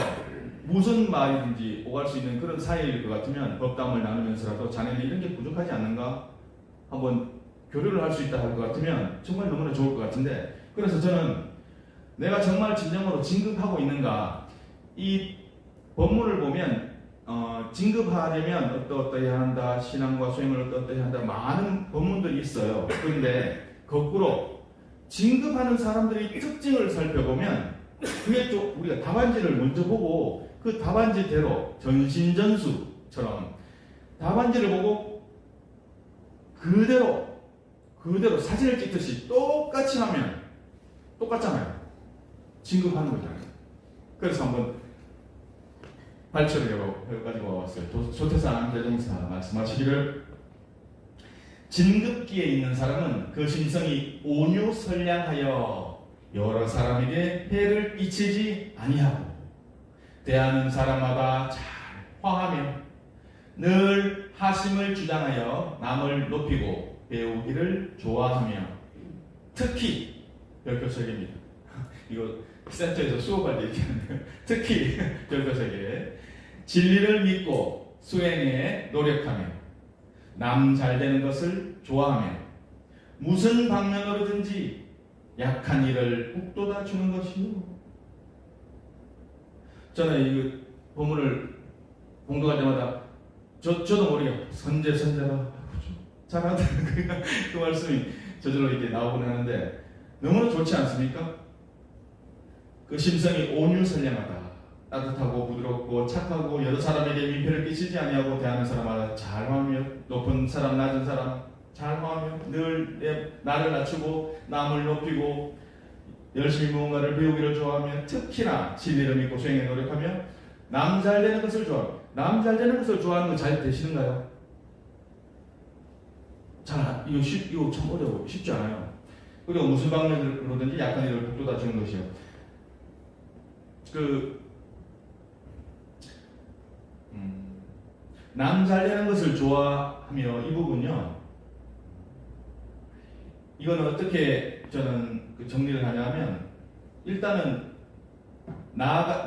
Speaker 2: 무슨 말이든지 오갈 수 있는 그런 사이일 것 같으면 법담을 나누면서라도 자네는 이런 게 부족하지 않는가? 한번 교류를 할 수 있다 할 것 같으면 정말 너무나 좋을 것 같은데, 그래서 저는 내가 정말 진정으로 진급하고 있는가, 이 법문을 보면 진급하려면 어떠해야 한다, 신앙과 수행을 어떠해야 한다, 많은 법문들이 있어요. 그런데 거꾸로 진급하는 사람들의 특징을 살펴보면 그게 좀 우리가 답안지를 먼저 보고 그 답안지대로 전신전수처럼 답안지를 보고 그대로 사진을 찍듯이 똑같이 하면 똑같잖아요. 진급하는 거잖아요. 그래서 한번 발표를 해가지고 왔어요. 소태산 대종사 말씀하시기를, 진급기에 있는 사람은 그 심성이 온유선량하여 여러 사람에게 해를 끼치지 아니하고 대하는 사람마다 잘 화하며 늘 하심을 주장하여 남을 높이고 배우기를 좋아하며, 특히 별표석입니다. 이거 센터에서 수업할 때 이렇게 하는데요. 특히 별표석에 진리를 믿고 수행에 노력하며 남 잘되는 것을 좋아하며 무슨 방면으로든지 약한 이를 북돋아 주는 것이요. 저는 이 본문을 공부할 때마다 저도 모르게 선제라 잘한다 그 말씀이 저절로 이렇게 나오곤 하는데, 너무나 좋지 않습니까? 그 심성이 온유선량하다, 따뜻하고 부드럽고 착하고 여러 사람에게 민폐를 끼치지 아니하고 대하는 사람마다 잘 화하며 높은 사람 낮은 사람 잘 화하며 늘 나를 낮추고 남을 높이고 열심히 무언가를 배우기를 좋아하며 좋아하며 진리를 믿고 수행에 노력하며 남 잘되는 것을 좋아하며, 남 잘되는 것을 좋아하는 거 잘 되시는가요? 이거 참 어려워, 쉽지 않아요. 그리고 무슨 방면으로든지 약한 일을 북돋아 주는 것이요. 남 잘되는 것을 좋아하며, 이 부분요, 이거는 어떻게 저는 정리를 하냐면, 일단은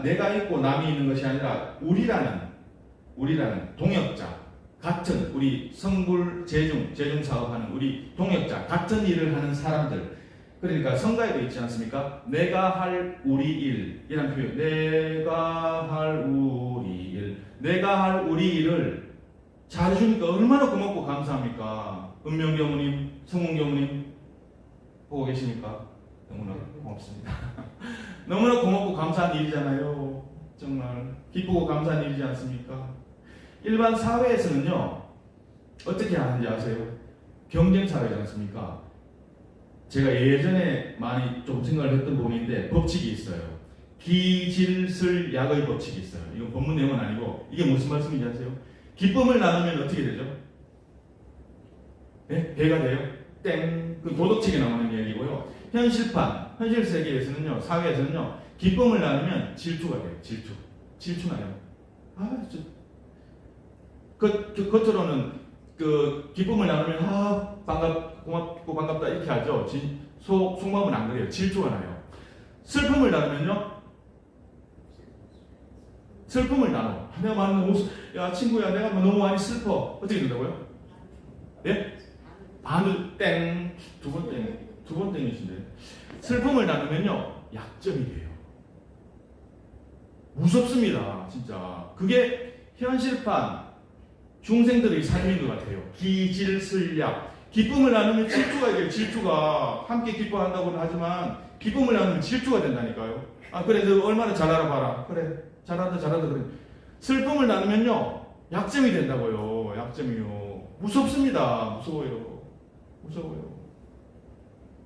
Speaker 2: 내가 있고 남이 있는 것이 아니라 우리라는 동역자, 같은 우리 성불 재중 사업하는 우리 동역자, 같은 일을 하는 사람들, 그러니까 성가에도 있지 않습니까? 내가 할 우리 일, 이란 표현, 내가 할 우리 일을 잘해주니까 얼마나 고맙고 감사합니까? 은명교무님, 성문교무님 보고 계십니까? 너무나 고맙습니다. 너무나 고맙고 감사한 일이잖아요. 정말 기쁘고 감사한 일이지 않습니까? 일반 사회에서는요, 어떻게 하는지 아세요? 경쟁 사회지 않습니까? 제가 예전에 많이 좀 생각을 했던 부분인데 법칙이 있어요. 기질슬약의 법칙이 있어요. 이건 본문 내용은 아니고, 이게 무슨 말씀인지 아세요? 기쁨을 나누면 어떻게 되죠? 네? 배가 돼요? 땡. 그 도덕책에 나오는 얘기고요. 현실 세계에서는요, 사회에서는요, 기쁨을 나누면 질투가 돼요. 질투 나요. 겉으로는 그 기쁨을 나누면 고맙고 반갑다 이렇게 하죠. 속마음은 안 그래요. 질투가 나요. 슬픔을 나누면요, 슬픔을 나눠. 내가 너무 야 친구야, 내가 너무 많이 슬퍼. 어떻게 된다고요? 예? 반을 땡. 두 번 땡이신데. 슬픔을 나누면요, 약점이 돼요. 무섭습니다, 진짜. 그게 현실판 중생들의 삶인 것 같아요. 기질슬약. 기쁨을 나누면 질투가 돼요. 질투가. 함께 기뻐한다고는 하지만 기쁨을 나누면 질투가 된다니까요. 그래, 너 얼마나 잘 알아봐라. 그래, 잘한다 그래. 슬픔을 나누면요, 약점이 된다고요. 약점이요. 무섭습니다. 무서워요.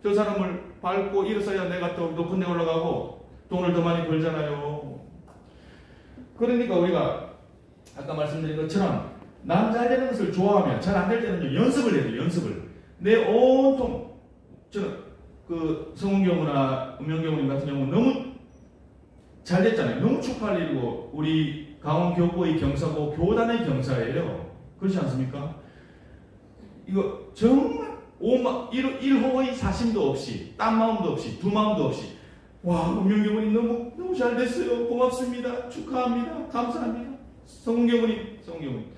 Speaker 2: 저 사람을 밟고 일어서야 내가 더 높은 데 올라가고 돈을 더 많이 벌잖아요. 그러니까 우리가 아까 말씀드린 것처럼 남 잘 되는 것을 좋아하면 잘 안 될 때는 연습을 해야 돼요. 연습을. 내 온통 저는 그 성훈경우나 음영경우님 같은 경우는 너무 잘 됐잖아요. 너무 축하할 일이고 우리 강원교구의 경사고 교단의 경사예요. 그렇지 않습니까? 이거 정말 일호의 사심도 없이 딴 마음도 없이 두 마음도 없이 와 음영경우님 너무 잘 됐어요. 고맙습니다. 축하합니다. 감사합니다. 성훈경우님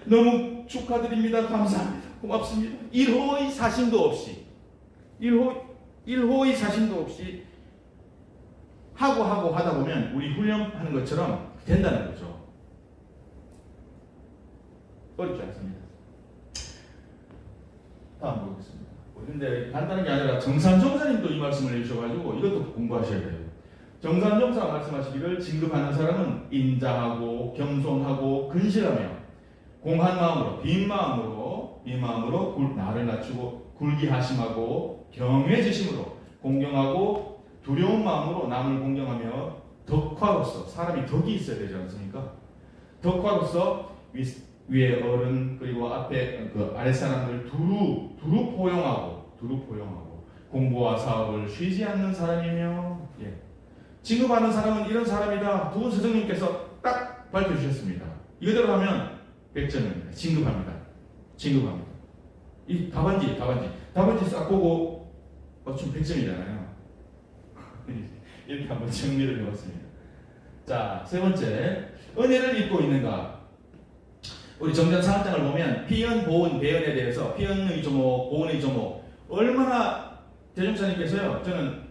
Speaker 2: 너무 축하드립니다. 감사합니다. 고맙습니다. 일호의 사심도 없이 일호의 사심도 없이 하고 하다 보면 우리 훈련하는 것처럼 된다는 거죠. 어렵지 않습니다. 다음 보겠습니다. 근데 간단한 게 아니라 정산정사님도 이 말씀을 해주셔가지고 이것도 공부하셔야 돼요. 정산정사가 말씀하시기를 진급하는 사람은 인자하고 겸손하고 근실하며 공한 마음으로 빈 마음으로 나를 낮추고 굴기하심하고 경외지심으로 공경하고 두려운 마음으로 남을 공경하며 덕화로서 사람이 덕이 있어야 되지 않습니까? 덕화로서 위에 어른 그리고 앞에 그 아랫 사람들 두루 포용하고 공부와 사업을 쉬지 않는 사람이며 진급하는 사람은 이런 사람이다. 두 스승님께서 딱 밝혀주셨습니다. 이거대로 하면 100점입니다. 진급합니다. 이 답안지 싹 보고 좀 100점이잖아요. 이렇게 한번 정리를 해봤습니다. 자, 세 번째, 은혜를 입고 있는가? 우리 정전 사업장을 보면 피연, 보은, 배연에 대해서 피연의 조목, 보은의 조목 얼마나 대종사님께서요. 저는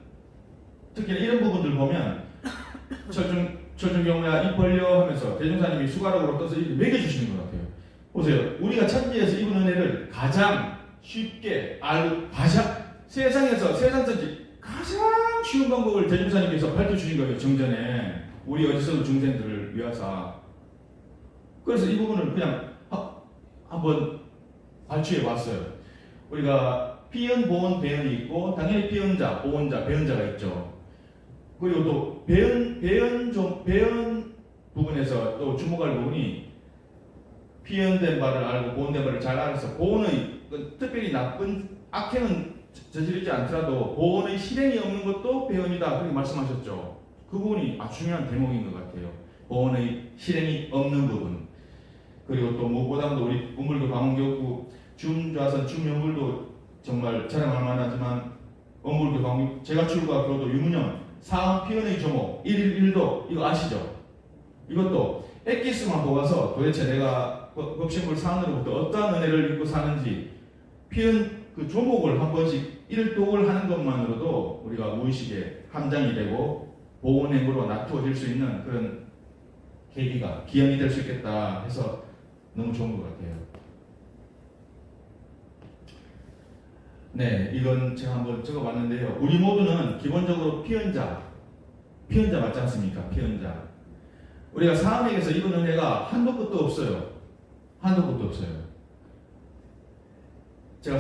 Speaker 2: 특히 이런 부분들 보면 철중 경우야 입 벌려 하면서 대종사님이 수가락으로 떠서 이렇게 먹여주시는 것 같아요. 보세요. 우리가 천지에서 입은 은혜를 가장 쉽게 세상에서 가장 쉬운 방법을 대종사님께서 밝혀주신 거예요. 정전에 우리 어디서도 중생들을 위해서. 그래서 이 부분을 그냥 한번 발췌해 봤어요. 우리가 피연, 보은, 배연이 있고 당연히 피연자, 보은자, 배연자가 있죠. 그리고 또 배연 부분에서 또 주목할 부분이 피연된 바를 알고 보은된 바를 잘 알아서 보은의 특별히 나쁜 악행은 저지르지 않더라도 보은의 실행이 없는 것도 배연이다 그렇게 말씀하셨죠. 그 부분이 아주 중요한 대목인 것 같아요. 보은의 실행이 없는 부분. 그리고 또 무엇보다도 우리 우물교 강원교구 준좌선 준명불도 정말 자랑할 만하지만 엄물교 강원 제가 출과 교도 유문영 사은 피연의 조목 1일 1도 이거 아시죠? 이것도 엑기스만 보아서 도대체 내가 법신불 사안으로부터 어떠한 은혜를 입고 사는지 피연 그 조목을 한 번씩 일독을 하는 것만으로도 우리가 무의식에 함장이 되고 보온행으로 놔두어질 수 있는 그런 계기가 기원이 될 수 있겠다 해서 너무 좋은 것 같아요. 네, 이건 제가 한번 적어봤는데요. 우리 모두는 기본적으로 피연자 맞지 않습니까? 피연자. 우리가 사람에게서 입은 은혜가 한도 끝도 없어요. 제가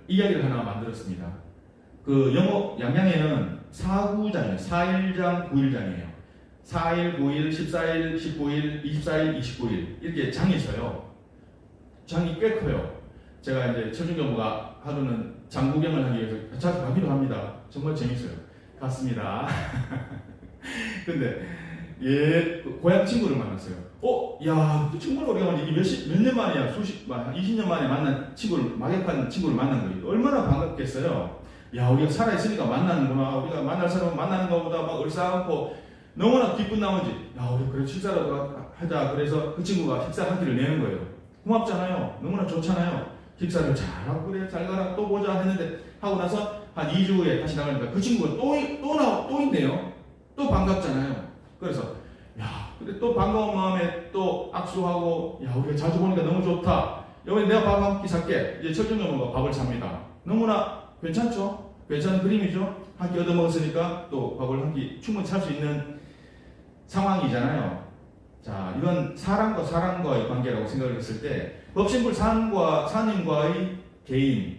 Speaker 2: 이야기를 하나 만들었습니다. 그 영어 양양에는 4구장이에요. 4일장, 9일장이에요. 4일, 9일, 14일, 19일, 24일, 29일 이렇게 장이 있어요. 장이 꽤 커요. 제가 이제 철중교무가 하루는 장 구경을 하기 위해서 자주 가기도 합니다. 정말 재밌어요. 갔습니다. 근데 그 고향 친구를 만났어요. 야, 그 정말 오래간만에 이게 몇 년 만이야, 20년 만에 만난 친구를, 막역한 친구를 만난 거예요. 얼마나 반갑겠어요. 야, 우리가 살아있으니까 만나는구나. 우리가 만날 사람은 만나는 것보다 막 얼싸안고 너무나 기쁜 나머지, 야, 우리 그래 식사라도 하자. 그래서 그 친구가 식사 한 끼를 내는 거예요. 고맙잖아요. 너무나 좋잖아요. 식사를 잘하고, 그래, 잘 가라, 또 보자 했는데, 하고 나서 한 2주 후에 다시 나가니까 그 친구가 또 있네요. 또 반갑잖아요. 그래서, 야, 근데 또 반가운 마음에 또 악수하고, 야, 우리가 자주 보니까 너무 좋다. 여기 내가 밥 한 끼 살게. 이제 철중교무가 밥을 삽니다. 너무나 괜찮죠? 괜찮은 그림이죠? 한 끼 얻어먹었으니까 또 밥을 한 끼 충분히 살 수 있는 상황이잖아요. 자, 이건 사람과 사람과의 관계라고 생각을 했을 때 법신불 사님과의 개인의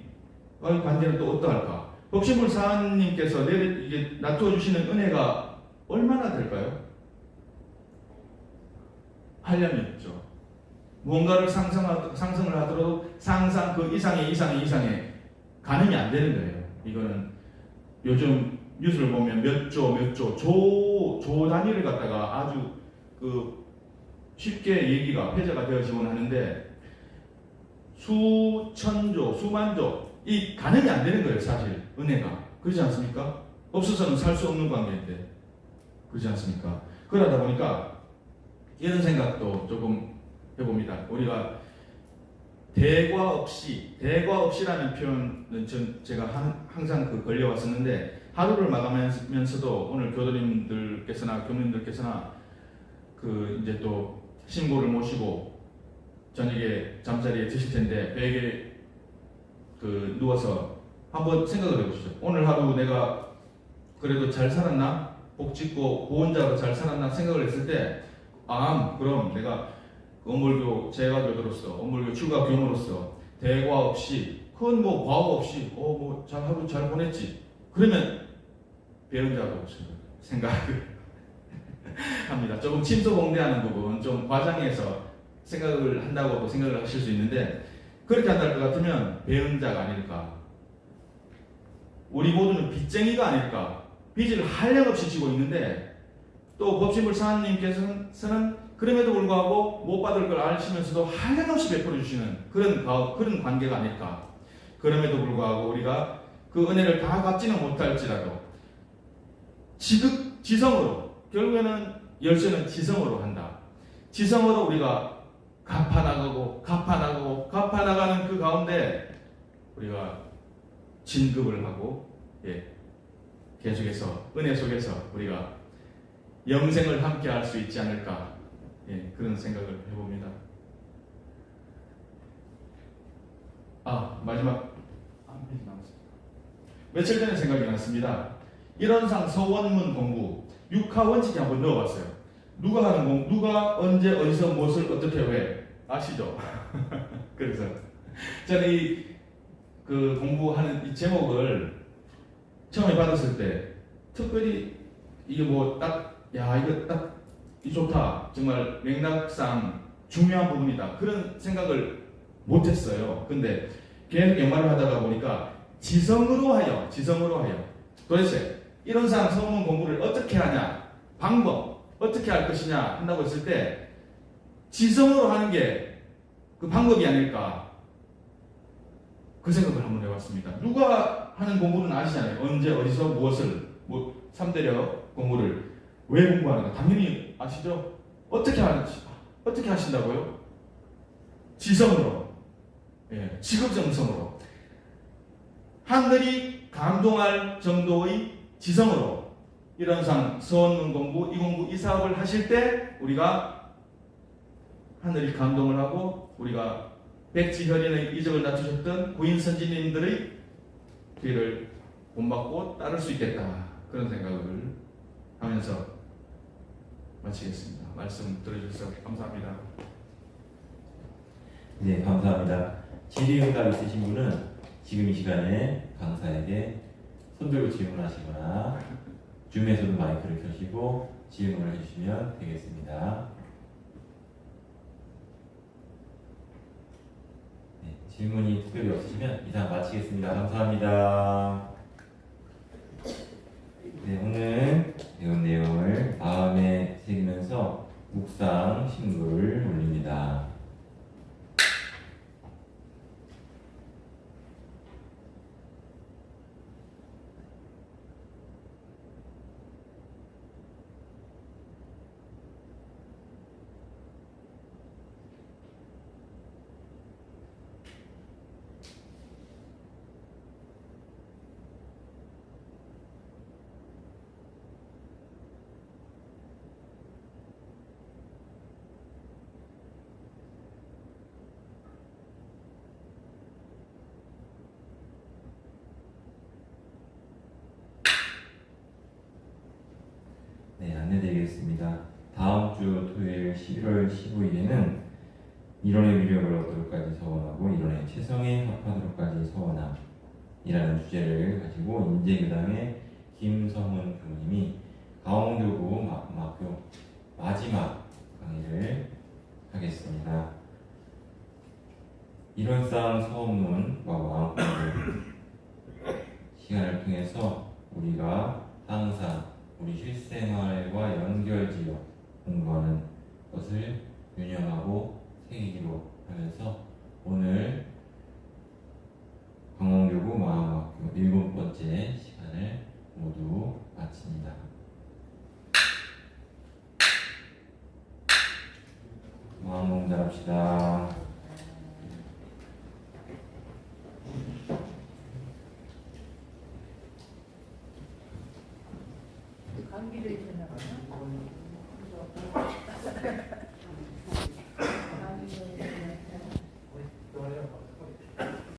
Speaker 2: 관계는 또 어떠할까? 법신불 사님께서 이게 놔두어 주시는 은혜가 얼마나 될까요? 한량이 있죠. 무언가를 상승을 하더라도 상상 그 이상의 가늠이 안 되는 거예요. 이거는 요즘 뉴스를 보면 몇 조 단위를 갖다가 아주 쉽게 얘기가 회자가 되어지곤 하는데 수천조, 수만조 이 가늠이 안 되는 거예요. 사실 은혜가 그렇지 않습니까? 없어서는 살 수 없는 관계인데 그렇지 않습니까? 그러다 보니까 이런 생각도 조금 해봅니다. 우리가 대과 없이라는 표현은 제가 항상 걸려왔었는데 하루를 마감하면서도 오늘 교도님들께서나 교민들께서나 이제 또 신고를 모시고 저녁에 잠자리에 드실 텐데 베개에 누워서 한번 생각을 해보시죠. 오늘 하루 내가 그래도 잘 살았나? 복 짓고 보온자로 잘 살았나? 생각을 했을 때 그럼 내가 엄물교 재가교도로서 엄물교 출가 교모로서 대과 없이 큰 과오 없이 하루 잘 보냈지. 그러면 배운자도 생각을 합니다. 조금 침소봉대하는 부분, 좀 과장해서 생각을 한다고 생각을 하실 수 있는데 그렇게 한다는 것 같으면 배운 자가 아닐까. 우리 모두는 빚쟁이가 아닐까. 빚을 한량없이 지고 있는데 또 법신불 사님께서는 그럼에도 불구하고 못 받을 걸 아시면서도 한량없이 베풀어 주시는 그런 관계가 아닐까. 그럼에도 불구하고 우리가 그 은혜를 다 갚지는 못할지라도 지성으로 결국에는 열쇠는 지성으로 한다. 지성으로 우리가 갚아나가는 그 가운데 우리가 진급을 하고 계속해서 은혜 속에서 우리가 영생을 함께 할 수 있지 않을까 그런 생각을 해봅니다. 마지막 한 페이지 남았습니다. 며칠 전에 생각이 났습니다. 일원상 서원문 공부 6하 원칙에 한번 넣어봤어요. 누가 언제 어디서 무엇을 어떻게 왜 아시죠? 그래서 저는 이 공부하는 이 제목을 처음에 받았을 때 특별히 이게 이거 딱 좋다. 정말 맥락상 중요한 부분이다. 그런 생각을 못했어요. 근데 계속 연말을 하다가 보니까 지성으로 하여 도대체 이론상 서문 공부를 어떻게 하냐, 방법 어떻게 할 것이냐 한다고 했을 때 지성으로 하는 게 그 방법이 아닐까 그 생각을 한번 해봤습니다. 누가 하는 공부는 아시잖아요. 언제 어디서 무엇을 3대력 공부를 왜 공부하는가 당연히 아시죠? 어떻게 하신다고요? 지성으로, 지극정성으로 하늘이 감동할 정도의 지성으로 일원상 서원문 공부, 이 공부, 이 사업을 하실 때 우리가 하늘이 감동을 하고 우리가 백지혈인의 이적을 낮추셨던 구인 선지님들의 뒤를 본받고 따를 수 있겠다. 그런 생각을 하면서 마치겠습니다. 말씀 들어주셔서 감사합니다.
Speaker 4: 네, 감사합니다. 질의응답 있으신 분은 지금 이 시간에 강사에게 손들고 질문하시거나 줌에서도 마이크를 켜시고 질문을 해주시면 되겠습니다. 네, 질문이 특별히 없으시면 이상 마치겠습니다. 감사합니다. 네, 오늘 배운 내용을 마음에 새기면서 묵상 신구를 올립니다. 네, 안내드리겠습니다. 다음 주 토요일 11월 15일에는 이론의 위력을 얻도록까지 서원하고 이론의 체성에 합하도록까지 서원함이라는 주제를 가지고 인재교당의 김성훈 교수님이 강원교구 막교 마지막 강의를 하겠습니다. 이론상 서원문과 마음공부 시간을 통해서 우리가 항상 우리 실생활과 연결지어 공부하는 것을 유념하고 새기기로 하면서 오늘 강원교구 마음학교 7번째 시간을 모두 마칩니다. 마음 잘합시다.
Speaker 1: 감기도 있었나 봐요.